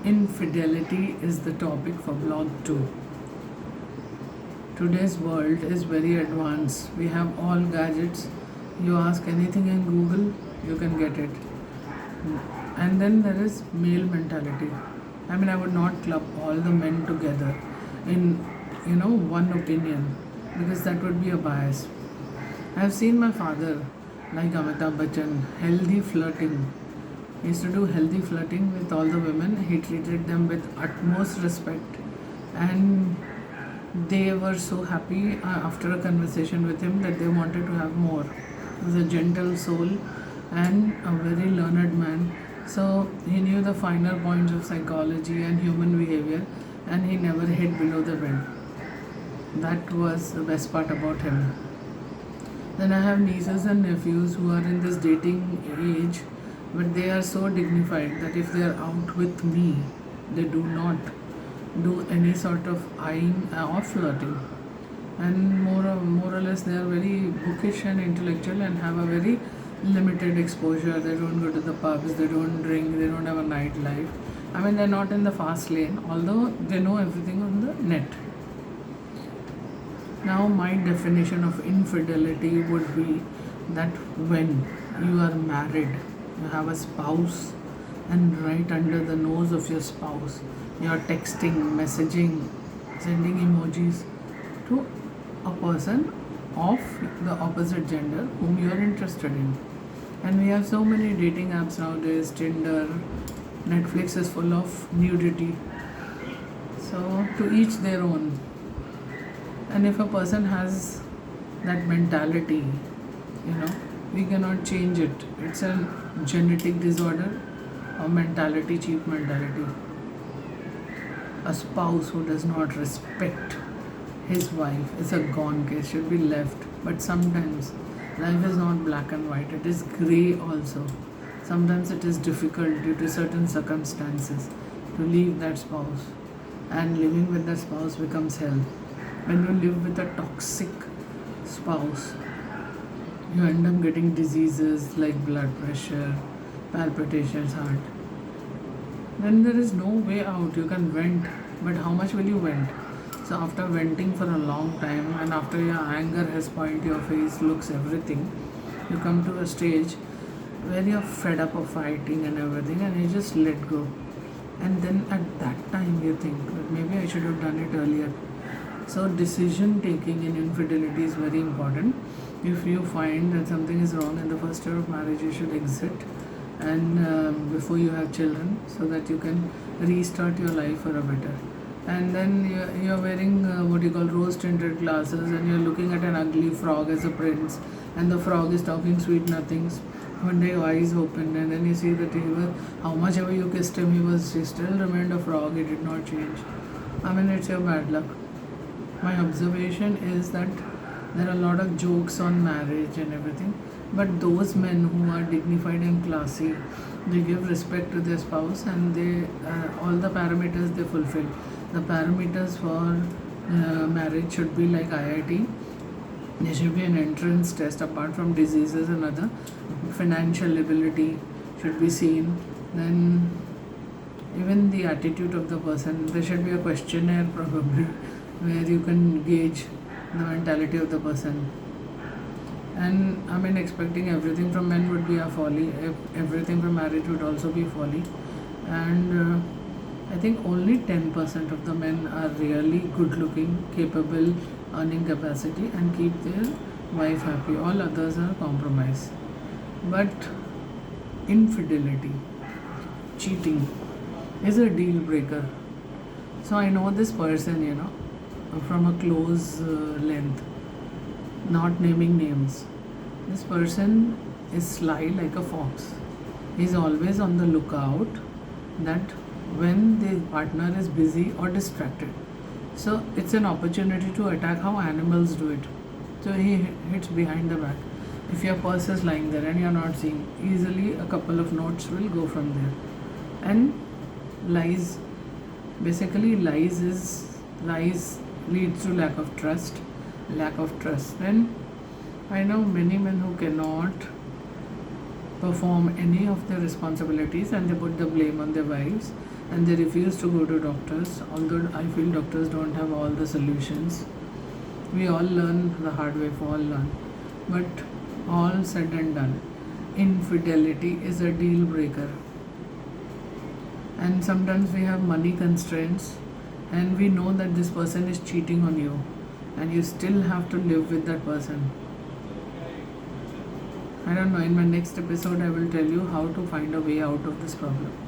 Infidelity is the topic for blog 2. Today's world is very advanced. We have all gadgets. You ask anything in Google, you can get it. And then there is male mentality. I would not club all the men together in one opinion, because that would be a bias. I have seen my father, like Amitabh Bachchan, healthy flirting. He used to do healthy flirting with all the women. He treated them with utmost respect, and they were so happy after a conversation with him that they wanted to have more. He was a gentle soul and a very learned man. So he knew the finer points of psychology and human behavior, and he never hid below the belt. That was the best part about him. Then I have nieces and nephews who are in this dating age, but they are so dignified that if they are out with me, they do not do any sort of eyeing or flirting. And more or less, they are very bookish and intellectual and have a very limited exposure. They don't go to the pubs, they don't drink, they don't have a nightlife. They're not in the fast lane, although they know everything on the net. Now, my definition of infidelity would be that when you are married, you have a spouse, and right under the nose of your spouse, you are texting, messaging, sending emojis to a person of the opposite gender whom you are interested in. And we have so many dating apps nowadays. Tinder, Netflix is full of nudity. So, to each their own. And if a person has that mentality, we cannot change it. It's a genetic disorder, a mentality, cheap mentality. A spouse who does not respect his wife is a gone case, should be left. But sometimes life is not black and white, it is grey also. Sometimes it is difficult due to certain circumstances to leave that spouse, and living with that spouse becomes hell. When you live with a toxic spouse, you end up getting diseases like blood pressure, palpitations, heart. Then there is no way out. You can vent, but how much will you vent? So after venting for a long time, and after your anger has spoiled your face, looks, everything, you come to a stage where you're fed up of fighting and everything, and you just let go. And then at that time you think, maybe I should have done it earlier. So decision taking in infidelity is very important. If you find that something is wrong in the first year of marriage, you should exit, and before you have children, so that you can restart your life for a better. And then you're wearing what you call rose tinted glasses, and you're looking at an ugly frog as a prince, and the frog is talking sweet nothings. One day your eyes open, and then you see that how much ever you kissed him, he still remained a frog. He did not change. It's your bad luck. My observation is that there are a lot of jokes on marriage and everything, but those men who are dignified and classy, they give respect to their spouse, and they all the parameters they fulfill. The parameters for marriage should be like IIT. There should be an entrance test apart from diseases and other. Financial ability should be seen. Then even the attitude of the person. There should be a questionnaire probably where you can gauge the mentality of the person. And expecting everything from men would be a folly. Everything from marriage would also be folly. And I think only 10% of the men are really good looking, capable, earning capacity, and keep their wife happy. All others are compromise. But infidelity, cheating, is a deal breaker. So I know this person, from a close length, not naming names. This person is sly like a fox. He's always on the lookout that when the partner is busy or distracted. So it's an opportunity to attack how animals do it. So he hits behind the back. If your purse is lying there and you're not seeing, easily a couple of notes will go from there. And lies, basically lies leads to lack of trust. Then I know many men who cannot perform any of their responsibilities, and they put the blame on their wives, and they refuse to go to doctors. Although I feel doctors don't have all the solutions, we all learn the hard way, we all learn. But all said and done, infidelity is a deal breaker. And sometimes we have money constraints, and we know that this person is cheating on you, and you still have to live with that person. I don't know, in my next episode, I will tell you how to find a way out of this problem.